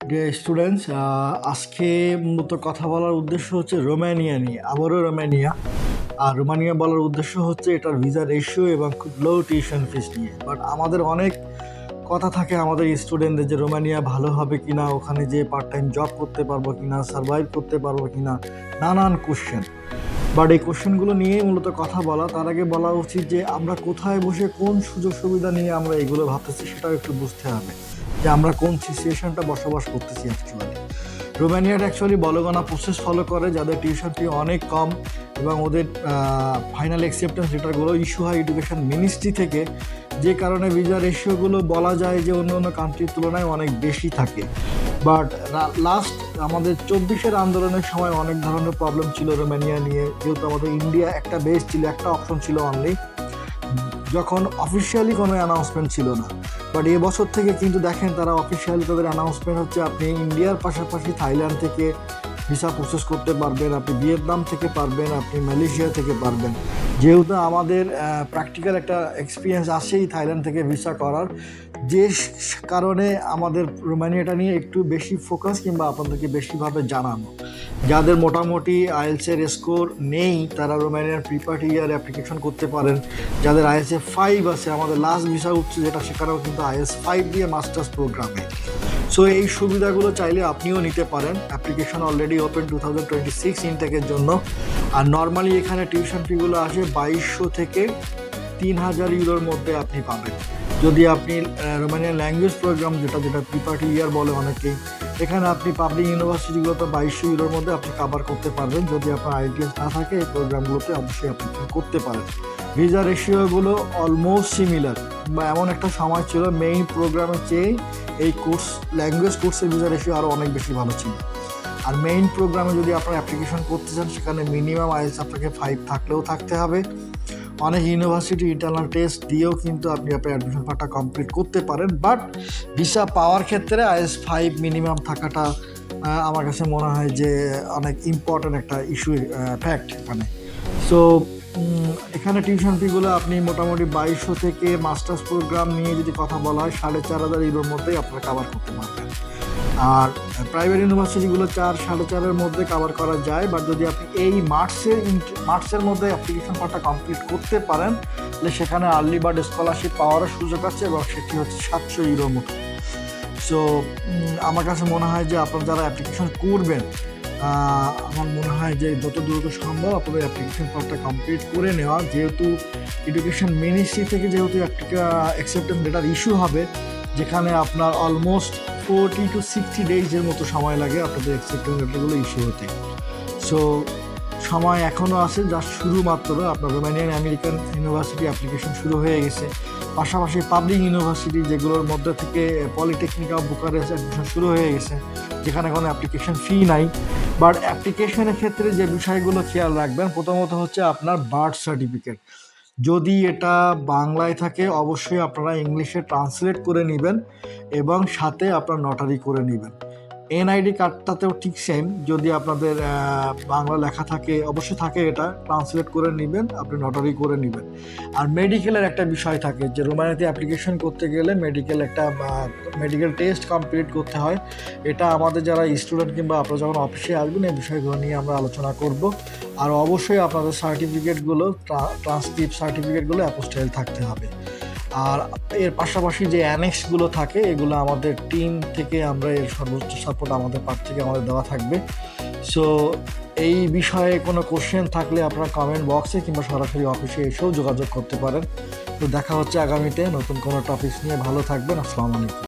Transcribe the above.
Dear students, আজকে মূলত কথা বলার উদ্দেশ্য হচ্ছে রোমানিয়া নিয়ে। আবারও রোমানিয়া। আর রোমানিয়া বলার উদ্দেশ্য হচ্ছে এটার ভিসা রেশিও এবং খুব লো টিউশন ফিস নিয়ে। বাট আমাদের অনেক কথা থাকে আমাদের স্টুডেন্টদের যে রোমানিয়া ভালো হবে কিনা, ওখানে যে পার্ট টাইম জব করতে পারবো কিনা, সার্ভাইভ করতে পারবো কিনা, নানান কোশ্চেন। বাট এই কোশ্চেনগুলো নিয়েই মূলত কথা বলা। তার আগে বলা উচিত যে আমরা কোথায় বসে কোন সুযোগ সুবিধা নিয়ে আমরা এগুলো ভাবতেছি সেটাও একটু বুঝতে হবে, যে আমরা কোন সিচুয়েশনটা বসবাস করতেছি অ্যাকচুয়ালি। রোমানিয়াটা অ্যাকচুয়ালি বলগনা প্রসেস ফলো করে, যাদের টিউশন ফি অনেক কম এবং ওদের ফাইনাল অ্যাকসেপ্টেন্স লেটারগুলো ইস্যু হয় এডুকেশন মিনিস্ট্রি থেকে, যে কারণে ভিসা রেশিওগুলো বলা যায় যে অন্য অন্য কান্ট্রির তুলনায় অনেক বেশি থাকে। বাট লাস্ট আমাদের 24-এর আন্দোলনের সময় অনেক ধরনের প্রবলেম ছিল রোমানিয়া নিয়ে, যেহেতু আমাদের ইন্ডিয়া একটা বেস ছিল, একটা অপশন ছিল অনলি, যখন অফিসিয়ালি কোনো অ্যানাউন্সমেন্ট ছিল না। বাট এবছর থেকে কিন্তু দেখেন তারা অফিসিয়ালি তাদের অ্যানাউন্সমেন্ট হচ্ছে আপনি ইন্ডিয়ার পাশাপাশি থাইল্যান্ড থেকে ভিসা প্রসেস করতে পারবেন, আপনি ভিয়েতনাম থেকে পারবেন, আপনি মালয়েশিয়া থেকে পারবেন। যেহেতু আমাদের প্র্যাকটিক্যাল একটা এক্সপিরিয়েন্স আসেই থাইল্যান্ড থেকে ভিসা করার, যে কারণে আমাদের রোমানিয়াটা নিয়ে একটু বেশি ফোকাস কিংবা আপনাদেরকে বেশিভাবে জানানো। যাদের মোটামুটি আইএলটিএস স্কোর নেই তারা রোমানিয়ার প্রি-পার্টি ইয়ার অ্যাপ্লিকেশন করতে পারেন। যাদের আইএলটিএস 5 আছে, আমাদের লাস্ট ভিসা উঠছে যেটা, সেখানেও কিন্তু আইএলটিএস 5 দিয়ে মাস্টার্স প্রোগ্রামে। সো এই সুবিধাগুলো চাইলে আপনিও নিতে পারেন। অ্যাপ্লিকেশন অলরেডি ওপেন 2026 ইনটেকের জন্য। আর নর্মালি এখানে টিউশন ফিগুলো আসে 2200 থেকে 3000 ইউরোর মধ্যে আপনি পাবেন। যদি আপনি রোমানিয়ান ল্যাঙ্গুয়েজ প্রোগ্রাম যেটা প্রি-পার্টি ইয়ার বলে অনেকেই, এখানে আপনি পাবলিক ইউনিভার্সিটিগুলোতে 2200 ইউরোর মধ্যে আপনি কভার করতে পারবেন। যদি আপনার আইএলটিএস না থাকে এই প্রোগ্রামগুলোতে অবশ্যই আপনি করতে পারেন। ভিসা রেশিওগুলো অলমোস্ট সিমিলার, বা এমন একটা সময় ছিল মেইন প্রোগ্রামের চেয়ে এই কোর্স ল্যাঙ্গুয়েজ কোর্সের ভিসা রেশিও আরও অনেক বেশি ভালো ছিল। আর মেইন প্রোগ্রামে যদি আপনার অ্যাপ্লিকেশন করতে চান সেখানে মিনিমাম আইএলটিএস আপনাকে 5 থাকলেও থাকতে হবে। অনেক ইউনিভার্সিটি ইন্টারনাল টেস্ট দিয়েও কিন্তু আপনি আপনার অ্যাডমিশন পার্টটা কমপ্লিট করতে পারেন। বাট ভিসা পাওয়ার ক্ষেত্রে আইএলটিএস 5 মিনিমাম থাকাটা আমার কাছে মনে হয় যে অনেক ইম্পর্ট্যান্ট একটা ইস্যু, ফ্যাক্ট এখানে। সো এখানে টিউশন ফিগুলো আপনি মোটামুটি 2200 থেকে মাস্টার্স প্রোগ্রাম নিয়ে যদি কথা বলা হয় 4500 ইউরোর মধ্যেই আপনারা কাভার করতে পারবেন। আর প্রাইভেট ইউনিভার্সিটিগুলো 4-4.5-এর মধ্যে কাভার করা যায়। বাট যদি আপনি এই মার্চের মধ্যে অ্যাপ্লিকেশন পার্টটা কমপ্লিট করতে পারেন তাহলে সেখানে আর্লি বার্ড স্কলারশিপ পাওয়ারও সুযোগ আছে, এবং সেটি হচ্ছে 700 ইউরোর মতো। সো আমার কাছে মনে হয় যে আপনারা যারা অ্যাপ্লিকেশন করবেন, আমার মনে হয় যে যত দ্রুত সম্ভব আপনাদের অ্যাপ্লিকেশন পার্টটা কমপ্লিট করে নেওয়া। যেহেতু এডুকেশন মিনিস্ট্রি থেকে যেহেতু একটা অ্যাকসেপ্টেন্স লেটার ইস্যু হবে, যেখানে আপনার অলমোস্ট 40 to 60 ডেজের মতো সময় লাগে আপনাদের অ্যাকসেপ্টেন্স লেটারগুলো ইস্যু হতে। সো সময় এখনও আছে, যা শুরু মাত্র। আপনার রোমানিয়ান আমেরিকান ইউনিভার্সিটি অ্যাপ্লিকেশন শুরু হয়ে গেছে, পাশাপাশি পাবলিক ইউনিভার্সিটি যেগুলোর মধ্যে থেকে পলিটেকনিক অফ বুকারেস্ট অ্যাডমিশন শুরু হয়ে গেছে, যেখানে কোনো অ্যাপ্লিকেশন ফি নাই। বাট অ্যাপ্লিকেশনের ক্ষেত্রে যে বিষয়গুলো খেয়াল রাখবেন, প্রথমত হচ্ছে আপনার বার্থ সার্টিফিকেট। যদি এটা বাংলায় থাকে অবশ্যই আপনারা ইংলিশে ট্রান্সলেট করে নেবেন এবং সাথে আপনার নটারি করে নেবেন। এনআইডি কার্ডটাতেও ঠিক সেম, যদি আপনাদের বাংলা লেখা থাকে অবশ্যই থাকে, এটা ট্রান্সলেট করে নেবেন, আপনি নটারি করে নেবেন। আর মেডিকেলের একটা বিষয় থাকে যে রোমানিয়াতে অ্যাপ্লিকেশন করতে গেলে মেডিকেল টেস্ট কমপ্লিট করতে হয়। এটা আমাদের যারা স্টুডেন্ট কিংবা আপনারা যখন অফিসে আসবেন এই বিষয়গুলো নিয়ে আমরা আলোচনা করব। আর অবশ্যই আপনাদের সার্টিফিকেটগুলো, ট্রান্সক্রিপ্ট সার্টিফিকেটগুলো অ্যাপোস্টাইল থাকতে হবে। আর এর পাশাপাশি যে অ্যানেক্সগুলো থাকে এগুলো আমাদের টিম থেকে আমরা এর সর্বোচ্চ সাপোর্ট আমাদের পার্ট থেকে আমাদের দেওয়া থাকবে। সো এই বিষয়ে কোনো কোশ্চেন থাকলে আপনারা কমেন্ট বক্সে কিংবা সরাসরি অফিসে এসেও যোগাযোগ করতে পারেন। তো দেখা হচ্ছে আগামীতে নতুন কোনো টপিকস নিয়ে। ভালো থাকবেন। আসসালামু আলাইকুম।